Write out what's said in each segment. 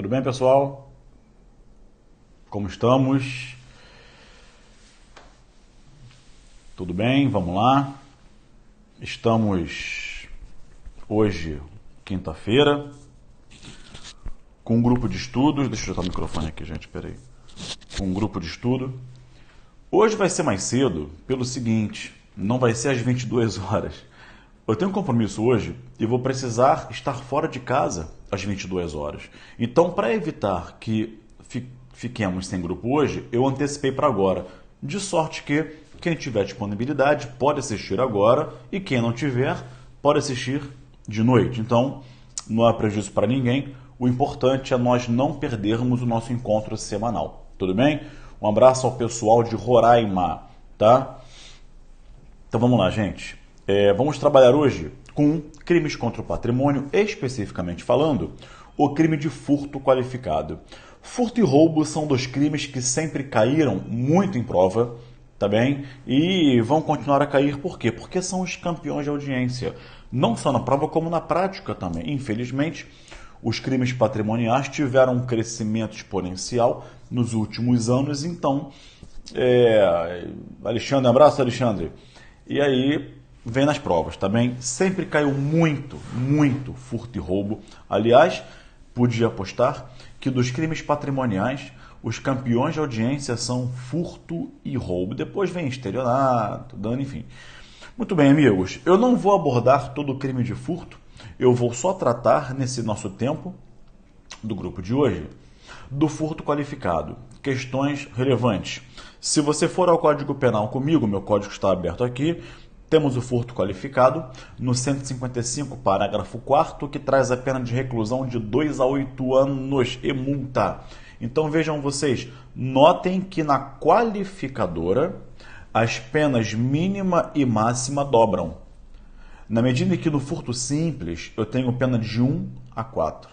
Tudo bem, pessoal? Como estamos? Tudo bem? Vamos lá. Estamos hoje, quinta-feira, com um grupo de estudos. Deixa eu ajeitar o microfone aqui, gente, peraí. Com um grupo de estudo. Hoje vai ser mais cedo pelo seguinte, não vai ser às 22 horas. Eu tenho um compromisso hoje e vou precisar estar fora de casa às 22 horas. Então, para evitar que fiquemos sem grupo hoje, eu antecipei para agora. De sorte que quem tiver disponibilidade pode assistir agora e quem não tiver pode assistir de noite. Então, não há prejuízo para ninguém. O importante é nós não perdermos o nosso encontro semanal. Tudo bem? Um abraço ao pessoal de Roraima, tá? Então vamos lá, gente. Vamos trabalhar hoje com crimes contra o patrimônio, especificamente falando, o crime de furto qualificado. Furto e roubo são dois crimes que sempre caíram muito em prova, tá bem? E vão continuar a cair por quê? Porque são os campeões de audiência. Não só na prova, como na prática também. Infelizmente, os crimes patrimoniais tiveram um crescimento exponencial nos últimos anos. Então, Alexandre, abraço, Alexandre. E aí, vem nas provas, tá bem? Sempre caiu muito furto e roubo. Aliás, podia apostar que dos crimes patrimoniais, os campeões de audiência são furto e roubo. Depois vem estelionato, dano, enfim. Muito bem, amigos. Eu não vou abordar todo o crime de furto. Eu vou só tratar, nesse nosso tempo do grupo de hoje, do furto qualificado. Questões relevantes. Se você for ao Código Penal comigo, meu código está aberto aqui, temos o furto qualificado no 155, parágrafo 4º, que traz a pena de reclusão de 2 a 8 anos e multa. Então vejam vocês, notem que na qualificadora as penas mínima e máxima dobram. Na medida em que no furto simples eu tenho pena de 1 a 4.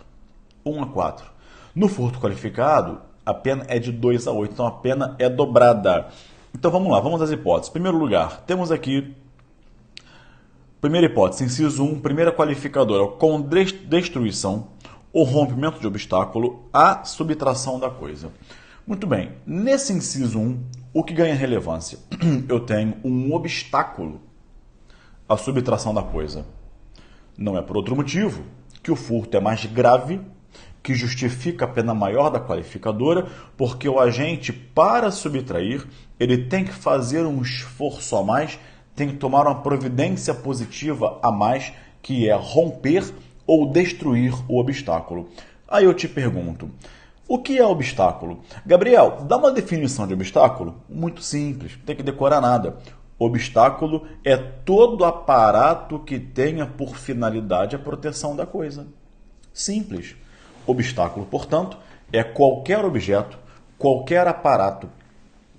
1 a 4. No furto qualificado, a pena é de 2 a 8, então a pena é dobrada. Então vamos lá, vamos às hipóteses. Em primeiro lugar, temos aqui, primeira hipótese, inciso 1, primeira qualificadora, com destruição ou rompimento de obstáculo, a subtração da coisa. Muito bem, nesse inciso 1, o que ganha relevância? Eu tenho um obstáculo, a subtração da coisa. Não é por outro motivo que o furto é mais grave, que justifica a pena maior da qualificadora, porque o agente, para subtrair, ele tem que fazer um esforço a mais, tem que tomar uma providência positiva a mais, que é romper ou destruir o obstáculo. Aí eu te pergunto, o que é obstáculo? Gabriel, dá uma definição de obstáculo? Muito simples, não tem que decorar nada. Obstáculo é todo aparato que tenha por finalidade a proteção da coisa. Simples. Obstáculo, portanto, é qualquer objeto, qualquer aparato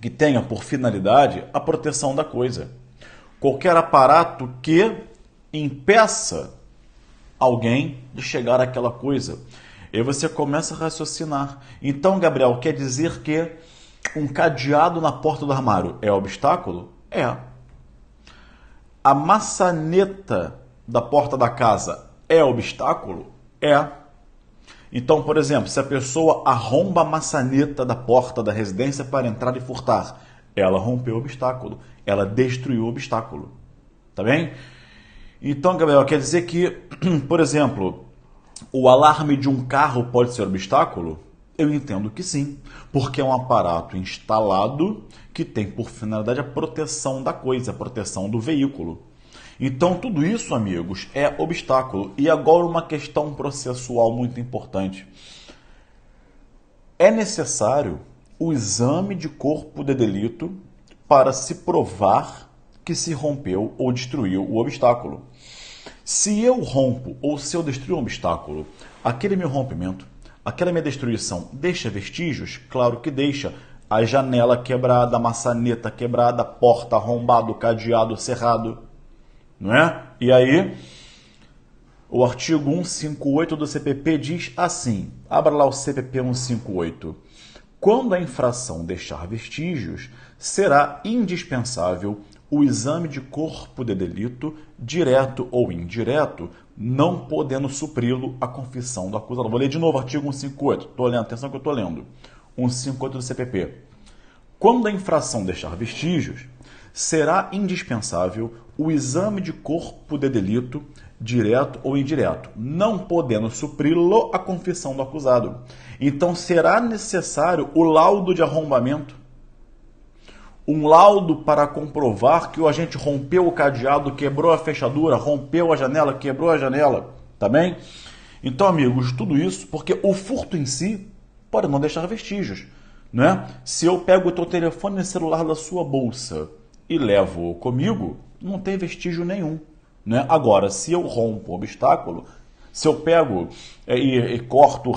que tenha por finalidade a proteção da coisa. Qualquer aparato que impeça alguém de chegar àquela coisa. E você começa a raciocinar. Então, Gabriel, quer dizer que um cadeado na porta do armário é obstáculo? É. A maçaneta da porta da casa é obstáculo? É. Então, por exemplo, se a pessoa arromba a maçaneta da porta da residência para entrar e furtar, ela rompeu o obstáculo, ela destruiu o obstáculo. Tá bem? Então, Gabriel, quer dizer que, por exemplo, o alarme de um carro pode ser obstáculo? Eu entendo que sim, porque é um aparato instalado que tem por finalidade a proteção da coisa, a proteção do veículo. Então, tudo isso, amigos, é obstáculo. E agora uma questão processual muito importante. É necessário o exame de corpo de delito para se provar que se rompeu ou destruiu o obstáculo. Se eu rompo ou se eu destruo um obstáculo, aquele meu rompimento, aquela minha destruição deixa vestígios? Claro que deixa. A janela quebrada, a maçaneta quebrada, a porta arrombada, o cadeado cerrado. Não é? E aí, o artigo 158 do CPP diz assim, abra lá o CPP 158. Quando a infração deixar vestígios, será indispensável o exame de corpo de delito, direto ou indireto, não podendo supri-lo a confissão do acusado. Vou ler de novo o artigo 158. Estou lendo, atenção que eu estou lendo. 158 do CPP. Quando a infração deixar vestígios, será indispensável o exame de corpo de delito, direto ou indireto, não podendo supri-lo a confissão do acusado. Então será necessário o laudo de arrombamento, um laudo para comprovar que o agente rompeu o cadeado, quebrou a fechadura, rompeu a janela, quebrou a janela, tá bem? Então, amigos, tudo isso porque o furto em si pode não deixar vestígios, né? Se eu pego o teu telefone celular da sua bolsa e levo comigo, não tem vestígio nenhum, né? Agora, se eu rompo o obstáculo, se eu pego e corto,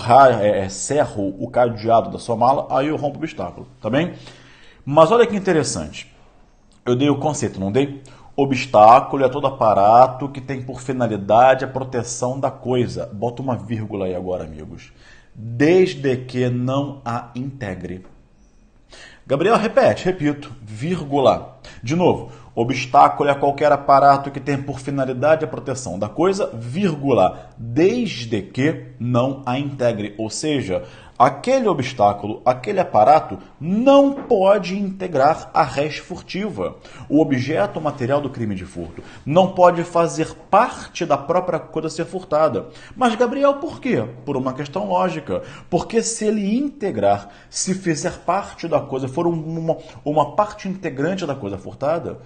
serro o cadeado da sua mala, aí eu rompo o obstáculo, tá bem? Mas olha que interessante. Eu dei o conceito, não dei? Obstáculo é todo aparato que tem por finalidade a proteção da coisa. Bota uma vírgula aí agora, amigos. Desde que não a integre. Gabriel, repito, vírgula. De novo, obstáculo é qualquer aparato que tem por finalidade a proteção da coisa, vírgula, desde que não a integre. Ou seja, aquele obstáculo, aquele aparato não pode integrar a res furtiva, o objeto material do crime de furto. Não pode fazer parte da própria coisa ser furtada. Mas, Gabriel, por quê? Por uma questão lógica. Porque se ele integrar, se fizer parte da coisa, for uma parte integrante da coisa furtada,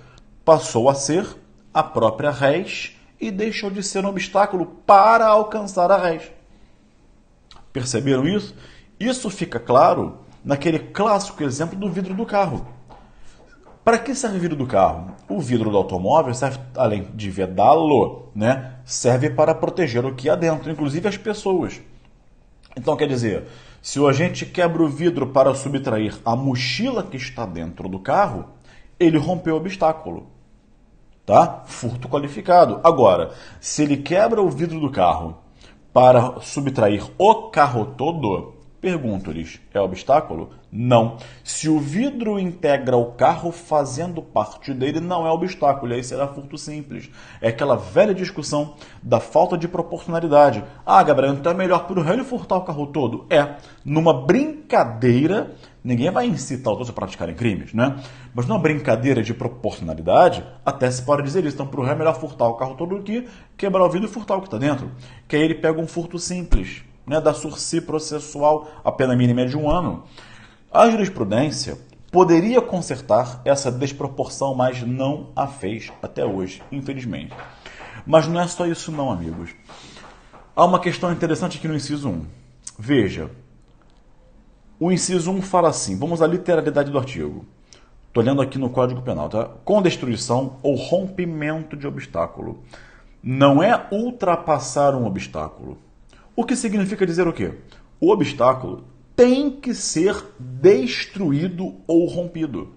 passou a ser a própria res e deixou de ser um obstáculo para alcançar a res. Perceberam isso? Isso fica claro naquele clássico exemplo do vidro do carro. Para que serve o vidro do carro? O vidro do automóvel serve, além de vedá-lo, né, serve para proteger o que há dentro, inclusive as pessoas. Então, quer dizer, se o agente quebra o vidro para subtrair a mochila que está dentro do carro, ele rompeu o obstáculo. Tá? Furto qualificado. Agora, se ele quebra o vidro do carro para subtrair o carro todo, pergunto-lhes, é obstáculo? Não. Se o vidro integra o carro fazendo parte dele, não é obstáculo, aí será furto simples. É aquela velha discussão da falta de proporcionalidade. Ah, Gabriel, então é melhor para o réu furtar o carro todo? É. Numa brincadeira, ninguém vai incitar os outros a praticarem crimes, né? Mas numa brincadeira de proporcionalidade, até se pode dizer isso. Então, para o réu é melhor furtar o carro todo do que quebrar o vidro e furtar o que está dentro. Que aí ele pega um furto simples, né, da sursi processual, a pena mínima é de 1 ano. A jurisprudência poderia consertar essa desproporção, mas não a fez até hoje, infelizmente. Mas não é só isso não, amigos. Há uma questão interessante aqui no inciso 1. Veja, o inciso 1 fala assim, vamos à literalidade do artigo. Estou lendo aqui no Código Penal, tá? Com destruição ou rompimento de obstáculo. Não é ultrapassar um obstáculo. O que significa dizer o quê? O obstáculo tem que ser destruído ou rompido.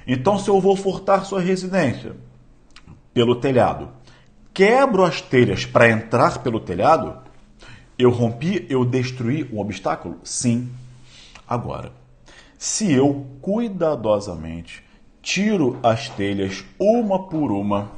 Então, se eu vou furtar sua residência pelo telhado, quebro as telhas para entrar pelo telhado, eu rompi, eu destruí um obstáculo? Sim. Agora, se eu cuidadosamente tiro as telhas uma por uma,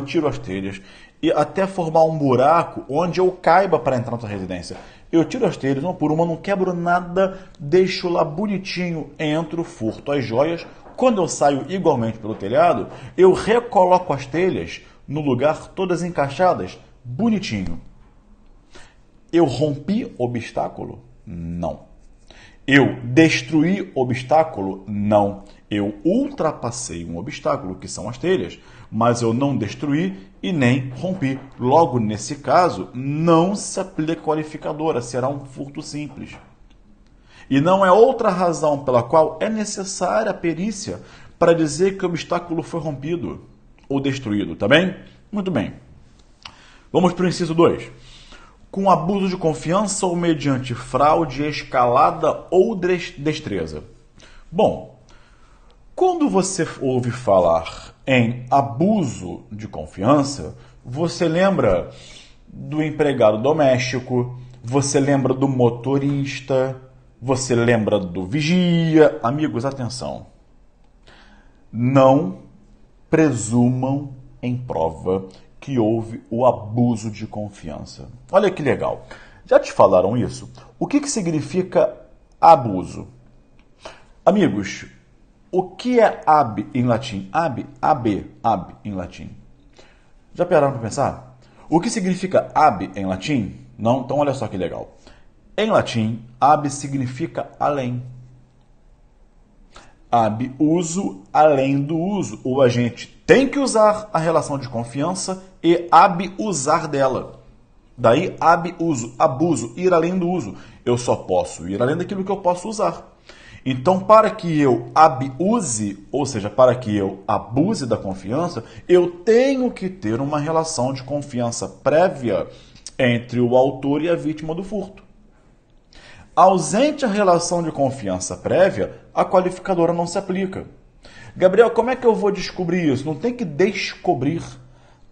tiro as telhas, e até formar um buraco onde eu caiba para entrar na sua residência. Eu tiro as telhas uma por uma, não quebro nada, deixo lá bonitinho, entro, furto as joias. Quando eu saio igualmente pelo telhado, eu recoloco as telhas no lugar, todas encaixadas, bonitinho. Eu rompi obstáculo? Não. Eu destruí obstáculo? Não. Eu ultrapassei um obstáculo, que são as telhas, mas eu não destruí e nem rompi. Logo, nesse caso, não se aplica qualificadora, será um furto simples. E não é outra razão pela qual é necessária a perícia para dizer que o obstáculo foi rompido ou destruído, tá bem? Muito bem. Vamos para o inciso 2. Com abuso de confiança ou mediante fraude, escalada ou destreza. Bom, quando você ouve falar em abuso de confiança, você lembra do empregado doméstico, você lembra do motorista, você lembra do vigia. Amigos, atenção. Não presumam em prova que houve o abuso de confiança. Olha que legal. Já te falaram isso? O que significa abuso? Amigos, o que é ab em latim? Ab em latim. Já pararam para pensar? O que significa ab em latim? Não? Então olha só que legal. Em latim, ab significa além. Ab uso, além do uso. O agente tem que usar a relação de confiança e ab usar dela. Daí ab uso, abuso, ir além do uso. Eu só posso ir além daquilo que eu posso usar. Então, para que eu abuse, ou seja, para que eu abuse da confiança, eu tenho que ter uma relação de confiança prévia entre o autor e a vítima do furto. Ausente a relação de confiança prévia, a qualificadora não se aplica. Gabriel, como é que eu vou descobrir isso? Não tem que descobrir,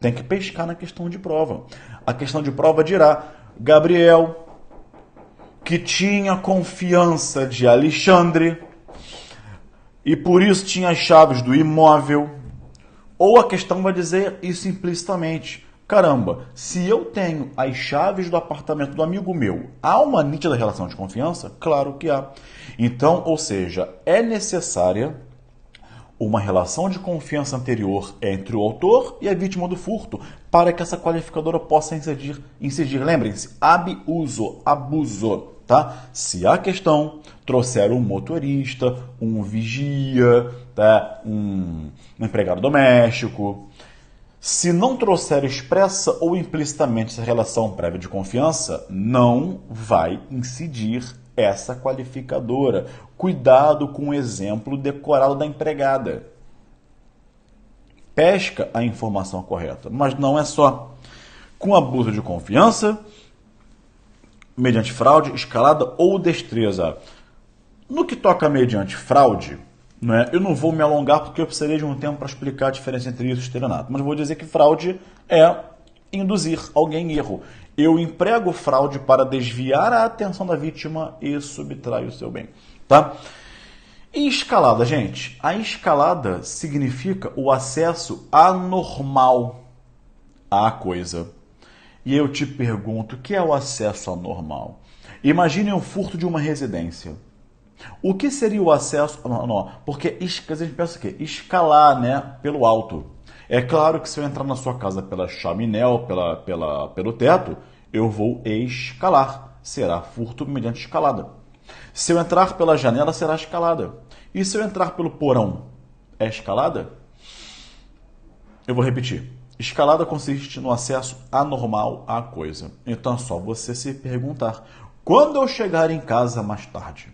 tem que pescar na questão de prova. A questão de prova dirá, Gabriel, que tinha confiança de Alexandre e por isso tinha as chaves do imóvel. Ou a questão vai dizer isso implicitamente. Caramba, se eu tenho as chaves do apartamento do amigo meu, há uma nítida relação de confiança? Claro que há. Então, ou seja, é necessária uma relação de confiança anterior entre o autor e a vítima do furto para que essa qualificadora possa incidir. Lembrem-se, abuso, abuso. Tá? Se a questão trouxer um motorista, um vigia, tá? um empregado doméstico, se não trouxer expressa ou implicitamente essa relação prévia de confiança, não vai incidir essa qualificadora. Cuidado com o exemplo decorado da empregada. Pesca a informação correta, mas não é só. Com abuso de confiança, mediante fraude, escalada ou destreza. No que toca mediante fraude, né, eu não vou me alongar porque eu precisaria de um tempo para explicar a diferença entre isso e estelionato. Mas vou dizer que fraude é induzir alguém em erro. Eu emprego fraude para desviar a atenção da vítima e subtrair o seu bem. Tá? E escalada, gente? A escalada significa o acesso anormal à coisa. E eu te pergunto, o que é o acesso anormal? Imagine um furto de uma residência. O que seria o acesso anormal? Porque a gente pensa o quê? Escalar, né, pelo alto. É claro que se eu entrar na sua casa pela chaminé ou pelo teto, eu vou escalar. Será furto mediante escalada. Se eu entrar pela janela, será escalada. E se eu entrar pelo porão, é escalada? Eu vou repetir. Escalada consiste no acesso anormal à coisa. Então é só você se perguntar. Quando eu chegar em casa mais tarde,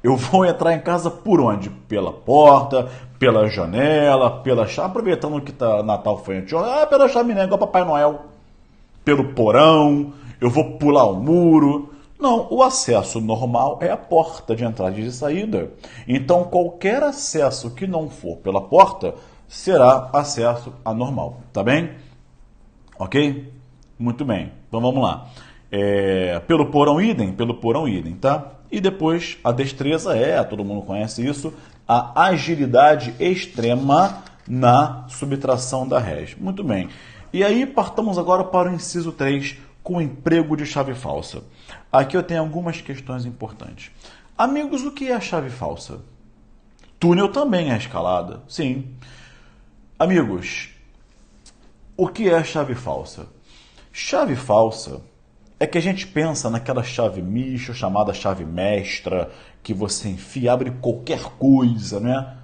eu vou entrar em casa por onde? Pela porta, pela janela, pela chave. Aproveitando que Natal foi anteontem, pela chaminé, igual Papai Noel. Pelo porão, eu vou pular o muro. Não, o acesso normal é a porta de entrada e de saída. Então, qualquer acesso que não for pela porta será acesso anormal, tá bem? Ok? Muito bem, então vamos lá. Pelo porão idem, tá? E depois a destreza todo mundo conhece isso, a agilidade extrema na subtração da res. Muito bem. E aí partamos agora para o inciso 3, com o emprego de chave falsa. Aqui eu tenho algumas questões importantes. Amigos, o que é a chave falsa? Túnel também é escalada, sim. Amigos, o que é a chave falsa? Chave falsa é que a gente pensa naquela chave micha, chamada chave mestra, que você enfia, abre qualquer coisa, né?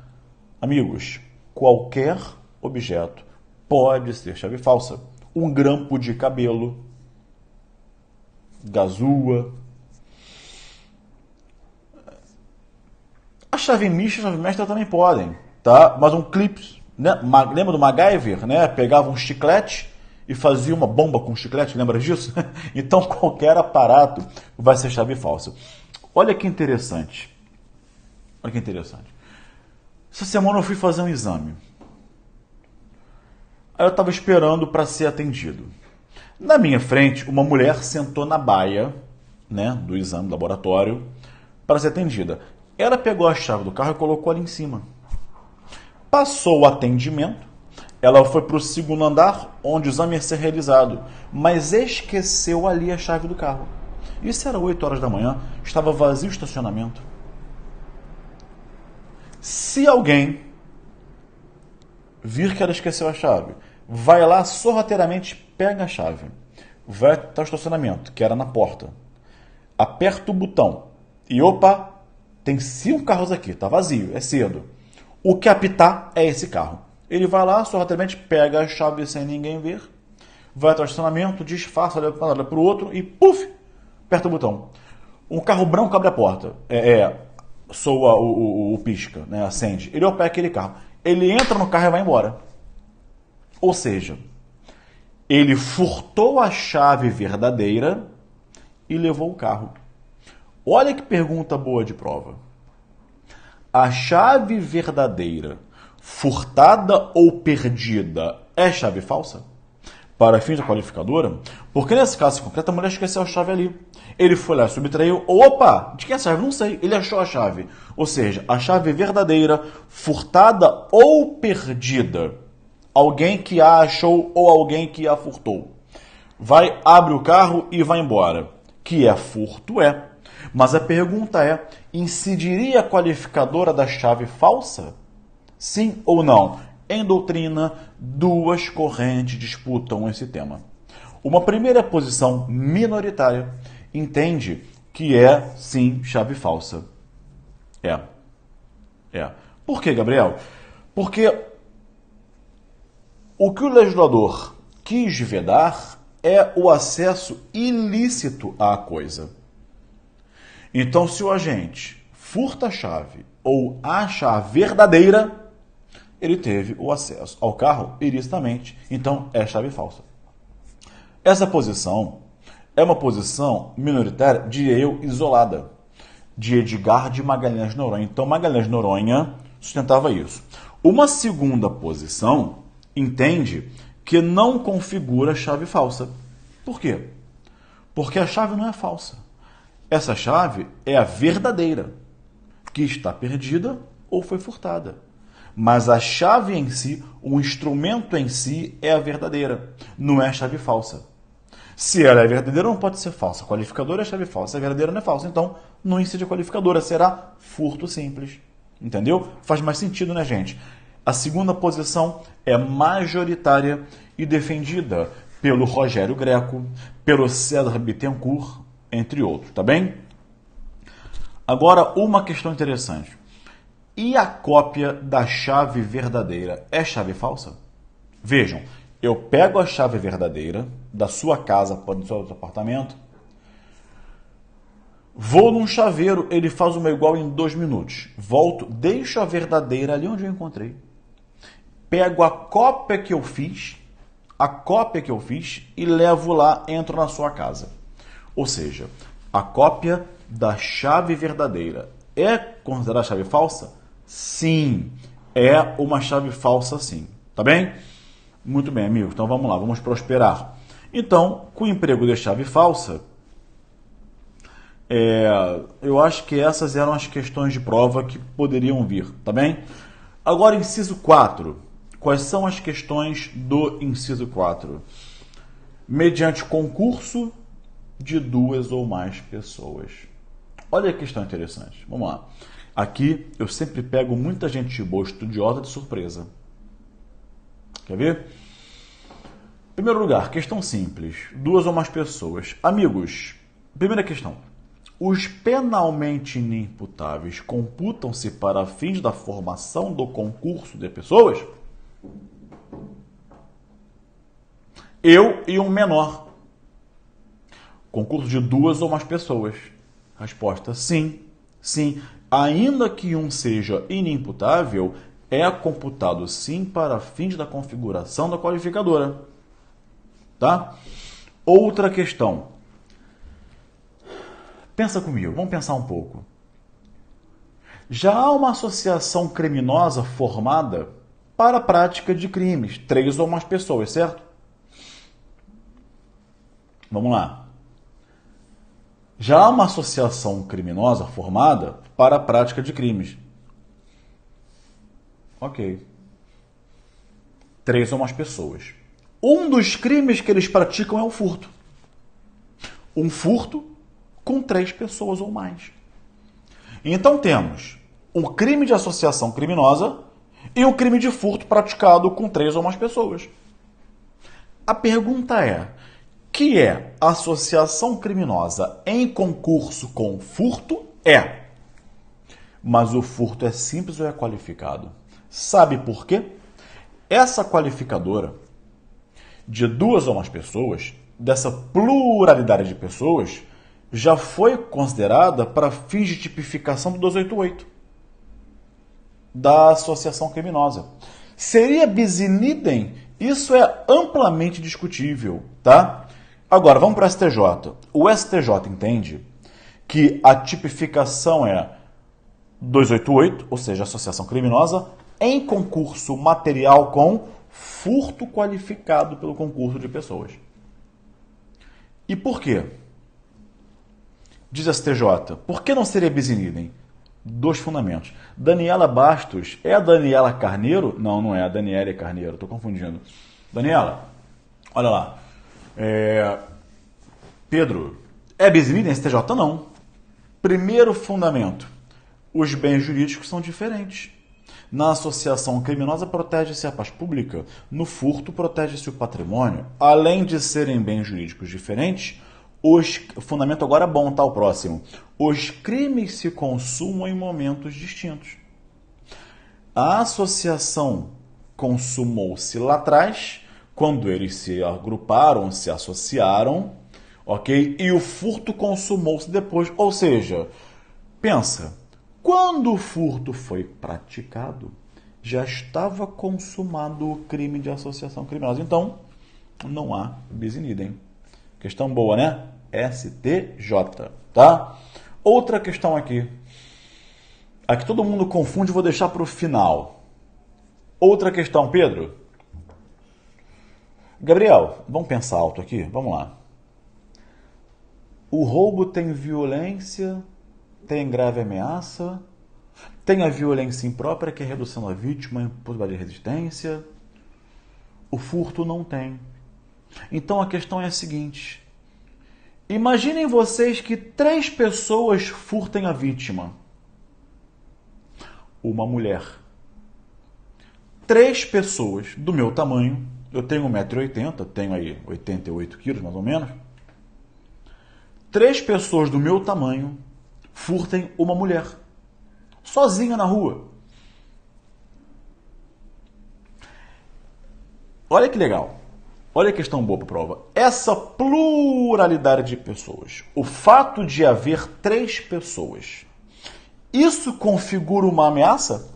Amigos, qualquer objeto pode ser chave falsa. Um grampo de cabelo, gazua. A chave micha e a chave mestra também podem, tá? Mas um clipe, né? Lembra do MacGyver, né? Pegava um chiclete e fazia uma bomba com chiclete, lembra disso? Então qualquer aparato vai ser chave falsa. Olha que interessante. Olha que interessante. Essa semana eu fui fazer um exame. Aí eu estava esperando para ser atendido. Na minha frente, uma mulher sentou na baia, né, do exame do laboratório para ser atendida. Ela pegou a chave do carro e colocou ali em cima. Passou o atendimento, ela foi para o segundo andar, onde o exame ia ser realizado, mas esqueceu ali a chave do carro. Isso era 8 horas da manhã, estava vazio o estacionamento. Se alguém vir que ela esqueceu a chave, vai lá sorrateiramente, pega a chave, vai até o estacionamento, que era na porta, aperta o botão e opa, tem 5 carros aqui, tá vazio, é cedo. O que apitar é esse carro. Ele vai lá, sorrateiramente pega a chave sem ninguém ver, vai até o estacionamento, disfarça, olha para o outro e puf, aperta o botão. Um carro branco abre a porta, soa o pisca, né, acende. Ele opera aquele carro. Ele entra no carro e vai embora. Ou seja, ele furtou a chave verdadeira e levou o carro. Olha que pergunta boa de prova. A chave verdadeira, furtada ou perdida, é chave falsa? Para fins da qualificadora? Porque nesse caso concreto, a mulher esqueceu a chave ali. Ele foi lá, subtraiu. Opa, de quem é a chave? Não sei. Ele achou a chave. Ou seja, a chave verdadeira, furtada ou perdida. Alguém que a achou ou alguém que a furtou. Vai, abre o carro e vai embora. Que é furto, é. Mas a pergunta é, incidiria a qualificadora da chave falsa? Sim ou não? Em doutrina, 2 correntes disputam esse tema. Uma primeira posição minoritária entende que é, sim, chave falsa. É. Por que, Gabriel? Porque o que o legislador quis vedar é o acesso ilícito à coisa. Então, se o agente furta a chave ou acha a verdadeira, ele teve o acesso ao carro ilicitamente, então é chave falsa. Essa posição é uma posição minoritária, diria eu, isolada, de Edgar de Magalhães Noronha. Então, Magalhães Noronha sustentava isso. Uma segunda posição entende que não configura chave falsa. Por quê? Porque a chave não é falsa. Essa chave é a verdadeira, que está perdida ou foi furtada. Mas a chave em si, o instrumento em si, é a verdadeira, não é a chave falsa. Se ela é verdadeira, não pode ser falsa. A qualificadora é chave falsa, se é verdadeira, não é falsa. Então, não incide a qualificadora, será furto simples. Entendeu? Faz mais sentido, né, gente? A segunda posição é majoritária e defendida pelo Rogério Greco, pelo César Bittencourt, entre outros, tá bem? Agora, uma questão interessante. E a cópia da chave verdadeira é chave falsa? Vejam, eu pego a chave verdadeira da sua casa, pode ser do seu apartamento, vou num chaveiro, ele faz uma igual em 2 minutos. Volto, deixo a verdadeira ali onde eu encontrei. Pego a cópia que eu fiz e levo lá, entro na sua casa. Ou seja, a cópia da chave verdadeira é considerada chave falsa? Sim, é uma chave falsa sim. Tá bem? Muito bem, amigos. Então vamos lá, vamos prosperar. Então, com o emprego de chave falsa, eu acho que essas eram as questões de prova que poderiam vir, tá bem? Agora, inciso 4. Quais são as questões do inciso 4? Mediante concurso de 2 ou mais pessoas. Olha que questão interessante. Vamos lá. Aqui eu sempre pego muita gente boa, estudiosa de surpresa. Quer ver? Em primeiro lugar, questão simples. 2 ou mais pessoas. Amigos, primeira questão. Os penalmente inimputáveis computam-se para fins da formação do concurso de pessoas? Eu e um menor. Concurso de 2 ou mais pessoas. Resposta: sim. Sim. Ainda que um seja inimputável, é computado sim para fins da configuração da qualificadora. Tá? Outra questão. Pensa comigo, vamos pensar um pouco. Já há uma associação criminosa formada para a prática de crimes, 3 ou mais pessoas, certo? Vamos lá. Já há uma associação criminosa formada para a prática de crimes. Ok. 3 ou mais pessoas. Um dos crimes que eles praticam é o furto. Um furto com 3 pessoas ou mais. Então temos o crime de associação criminosa e o crime de furto praticado com 3 ou mais pessoas. A pergunta é, que é associação criminosa em concurso com furto? É. Mas o furto é simples ou é qualificado? Sabe por quê? Essa qualificadora de 2 ou mais pessoas, dessa pluralidade de pessoas, já foi considerada para fins de tipificação do 288 da associação criminosa. Seria bis in idem? Isso é amplamente discutível, tá? Agora, vamos para o STJ. O STJ entende que a tipificação é 288, ou seja, associação criminosa, em concurso material com furto qualificado pelo concurso de pessoas. E por quê? Diz a STJ, por que não seria bis in idem? 2 fundamentos. Daniela Bastos é a Daniela Carneiro? Não, não é a Daniela Carneiro, estou confundindo. Daniela, olha lá. Pedro, é bis in idem STJ? Não. Primeiro fundamento, os bens jurídicos são diferentes. Na associação criminosa protege-se a paz pública, no furto protege-se o patrimônio. Além de serem bens jurídicos diferentes, o fundamento agora é bom, tá? O próximo. Os crimes se consumam em momentos distintos. A associação consumou-se lá atrás, quando eles se agruparam, se associaram, ok? E o furto consumou-se depois. Ou seja, pensa, quando o furto foi praticado, já estava consumado o crime de associação criminosa. Então, não há bis in idem. Questão boa, né? STJ, tá? Outra questão aqui. Aqui todo mundo confunde, vou deixar para o final. Outra questão, Pedro. Gabriel, vamos pensar alto aqui? Vamos lá. O roubo tem violência, tem grave ameaça, tem a violência imprópria, que é redução da vítima, impossibilidade de resistência. O furto não tem. Então a questão é a seguinte. Imaginem vocês que 3 pessoas furtem a vítima. Uma mulher. 3 pessoas do meu tamanho. Eu tenho 1,80 m, tenho aí 88 quilos mais ou menos. 3 pessoas do meu tamanho furtem uma mulher. Sozinha na rua. Olha que legal. Olha a questão boa para a prova. Essa pluralidade de pessoas, o fato de haver 3 pessoas, isso configura uma ameaça?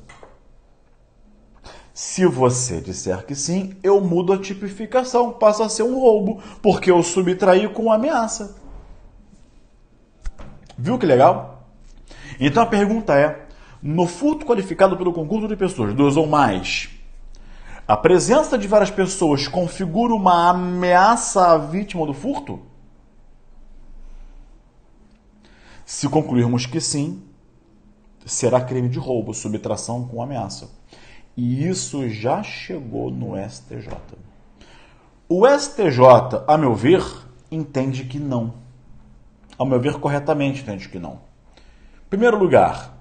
Se você disser que sim, eu mudo a tipificação, passa a ser um roubo, porque eu subtraí com ameaça. Viu que legal? Então a pergunta é, no furto qualificado pelo concurso de pessoas, 2 ou mais, a presença de várias pessoas configura uma ameaça à vítima do furto? Se concluirmos que sim, será crime de roubo, subtração com ameaça. E isso já chegou no STJ. O STJ, a meu ver, entende que não. A meu ver, corretamente entende que não. Em primeiro lugar,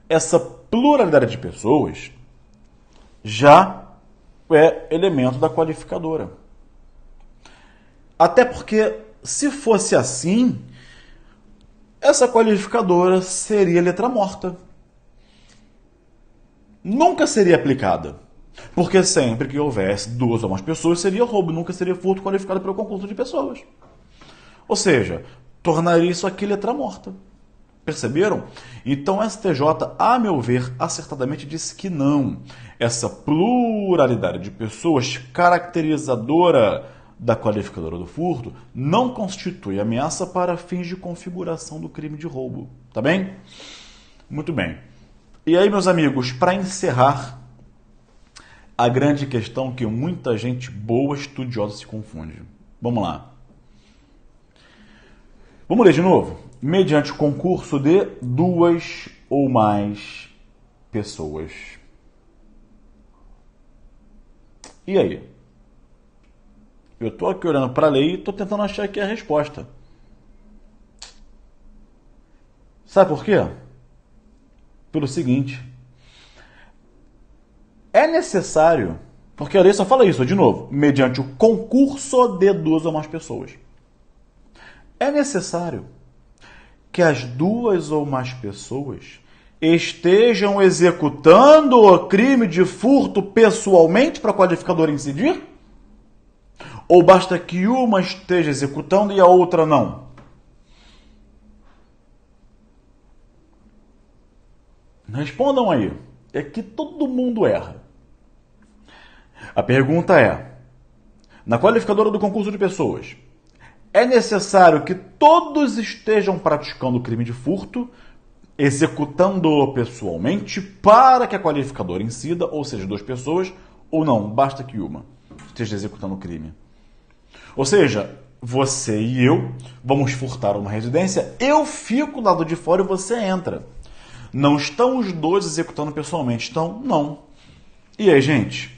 essa pluralidade de pessoas já é elemento da qualificadora. Até porque, se fosse assim, essa qualificadora seria letra morta. Nunca seria aplicada. Porque sempre que houvesse 2 ou mais pessoas, seria roubo, nunca seria furto qualificado pelo concurso de pessoas. Ou seja, tornaria isso aqui letra morta. Perceberam? Então, o STJ, a meu ver, acertadamente disse que não. Essa pluralidade de pessoas caracterizadora da qualificadora do furto não constitui ameaça para fins de configuração do crime de roubo. Tá bem? Muito bem. E aí, meus amigos, para encerrar, a grande questão que muita gente boa, estudiosa, se confunde. Vamos lá. Vamos ler de novo? Mediante concurso de 2 ou mais pessoas. E aí? Eu estou aqui olhando para a lei e estou tentando achar aqui a resposta. Sabe por quê? Pelo seguinte. É necessário, porque a lei só fala isso, de novo, mediante o concurso de 2 ou mais pessoas. É necessário que as 2 ou mais pessoas estejam executando o crime de furto pessoalmente para a qualificadora incidir? Ou basta que uma esteja executando e a outra não? Respondam aí. É que todo mundo erra. A pergunta é, na qualificadora do concurso de pessoas, é necessário que todos estejam praticando o crime de furto, executando-o pessoalmente, para que a qualificadora incida, ou seja, 2 pessoas, ou não, basta que uma esteja executando o crime. Ou seja, você e eu vamos furtar uma residência, eu fico do lado de fora e você entra. Não estão os 2 executando pessoalmente, estão? Não. E aí, gente,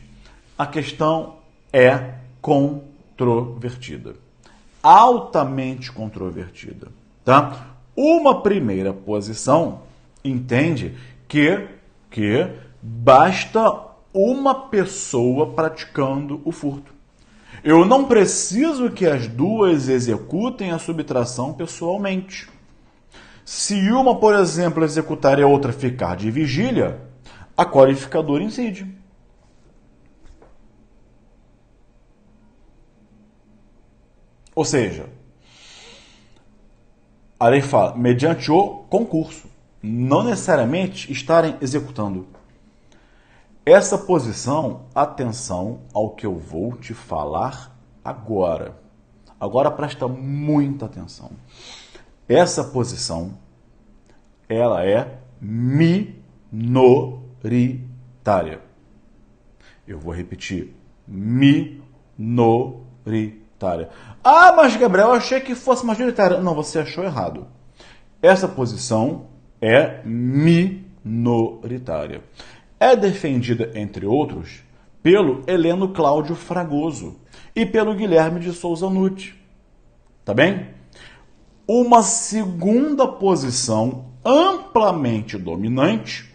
a questão é controvertida. Altamente controvertida, tá? Uma primeira posição entende que basta uma pessoa praticando o furto. Eu não preciso que as 2 executem a subtração pessoalmente. Se uma, por exemplo, executar e a outra ficar de vigília, a qualificadora incide. Ou seja, a lei fala, mediante o concurso, não necessariamente estarem executando. Essa posição, atenção ao que eu vou te falar agora. Agora presta muita atenção. Essa posição, ela é minoritária. Eu vou repetir, minoritária. Ah, mas Gabriel, eu achei que fosse majoritária. Não, você achou errado. Essa posição é minoritária. É defendida, entre outros, pelo Heleno Cláudio Fragoso e pelo Guilherme de Souza Nutti. Tá bem? Uma segunda posição amplamente dominante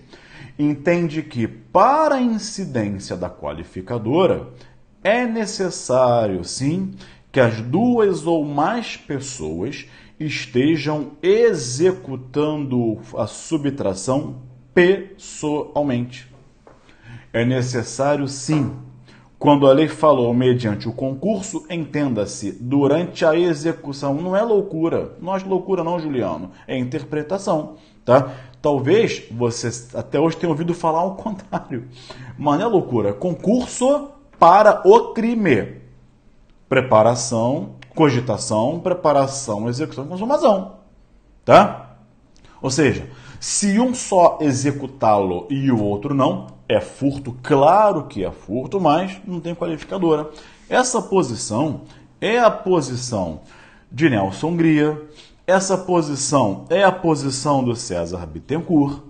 entende que, para a incidência da qualificadora, é necessário, sim, que as 2 ou mais pessoas estejam executando a subtração pessoalmente. É necessário, sim. Quando a lei falou mediante o concurso, entenda-se, durante a execução. Não é loucura. Não é loucura não, Juliano. É interpretação, tá? Talvez você até hoje tenha ouvido falar ao contrário. Mas não é loucura. Concurso para o crime. Preparação, cogitação, preparação, execução e consumação, tá? Ou seja, se um só executá-lo e o outro não, é furto, claro que é furto, mas não tem qualificadora. Essa posição é a posição de Nelson Hungria, essa posição é a posição do César Bittencourt,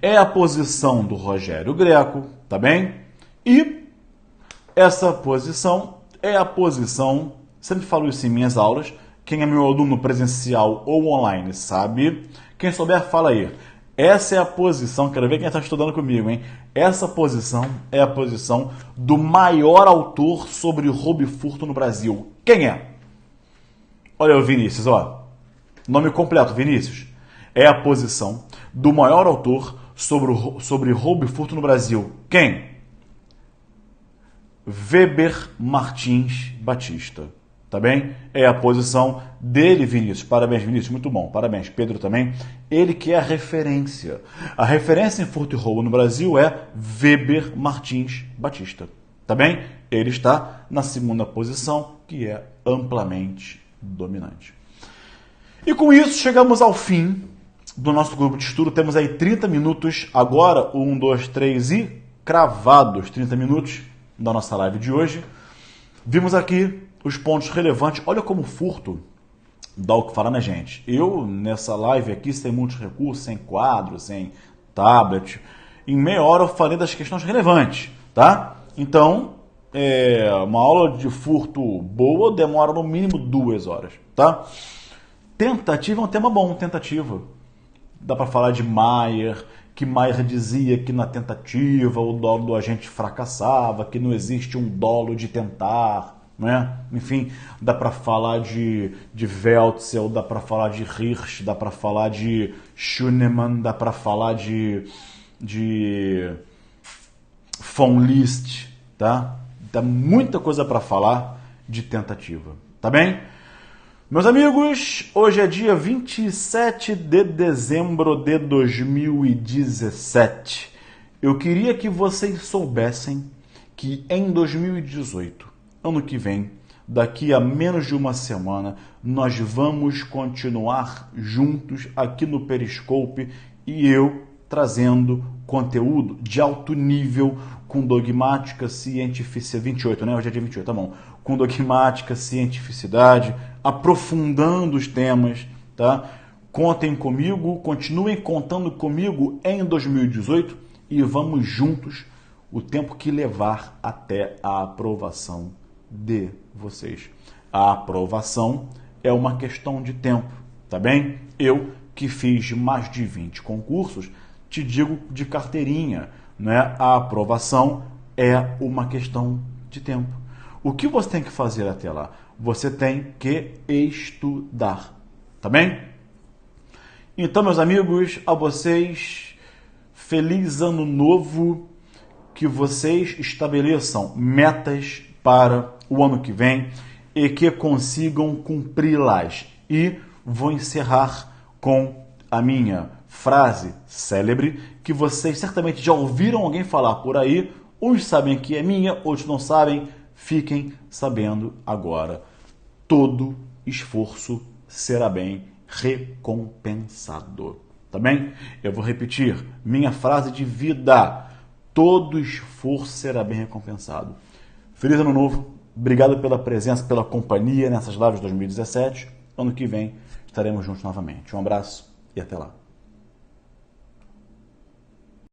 é a posição do Rogério Greco, tá bem? E essa posição é a posição, sempre falo isso em minhas aulas, quem é meu aluno presencial ou online sabe, quem souber fala aí. Essa é a posição, quero ver quem está estudando comigo, hein? Essa posição é a posição do maior autor sobre roubo e furto no Brasil. Quem é? Olha o Vinícius, ó. Nome completo, Vinícius. É a posição do maior autor sobre roubo e furto no Brasil. Quem? Weber Martins Batista. Tá bem? É a posição dele, Vinícius. Parabéns, Vinícius. Muito bom. Parabéns, Pedro também. Ele que é a referência. A referência em furto e roubo no Brasil é Weber Martins Batista. Tá bem? Ele está na segunda posição, que é amplamente dominante. E com isso, chegamos ao fim do nosso grupo de estudo. Temos aí 30 minutos agora. 1, 2, 3 e cravados 30 minutos da nossa live de hoje. Vimos aqui os pontos relevantes. Olha como o furto dá o que falar, né, gente? Eu, nessa live aqui, sem muitos recursos, sem quadro, sem tablet, em meia hora eu falei das questões relevantes, tá? Então, uma aula de furto boa demora no mínimo 2 horas, tá? Tentativa é um tema bom, tentativa. Dá para falar de Maier, que Maier dizia que na tentativa o dolo do agente fracassava, que não existe um dolo de tentar, né? Enfim, dá para falar de Weltzel, dá para falar de Hirsch, dá para falar de Schunemann, dá para falar de von Liszt, tá? Dá muita coisa para falar de tentativa, tá bem? Meus amigos, hoje é dia 27 de dezembro de 2017. Eu queria que vocês soubessem que em 2018, ano que vem, daqui a menos de uma semana, nós vamos continuar juntos aqui no Periscope e eu trazendo conteúdo de alto nível com dogmática, cientificidade, 28, né? Hoje é dia 28, tá bom. Com dogmática, cientificidade, aprofundando os temas, tá? Contem comigo, continuem contando comigo em 2018 e vamos juntos o tempo que levar até a aprovação de vocês. A aprovação é uma questão de tempo, tá bem? Eu, que fiz mais de 20 concursos, te digo de carteirinha, né? A aprovação é uma questão de tempo. O que você tem que fazer até lá? Você tem que estudar, tá bem? Então, meus amigos, a vocês, feliz ano novo, que vocês estabeleçam metas para o ano que vem e que consigam cumpri-las. E vou encerrar com a minha frase célebre, que vocês certamente já ouviram alguém falar por aí, uns sabem que é minha, outros não sabem, fiquem sabendo agora. Todo esforço será bem recompensado. Tá bem? Eu vou repetir minha frase de vida. Todo esforço será bem recompensado. Feliz ano novo. Obrigado pela presença, pela companhia nessas lives de 2017. Ano que vem estaremos juntos novamente. Um abraço e até lá.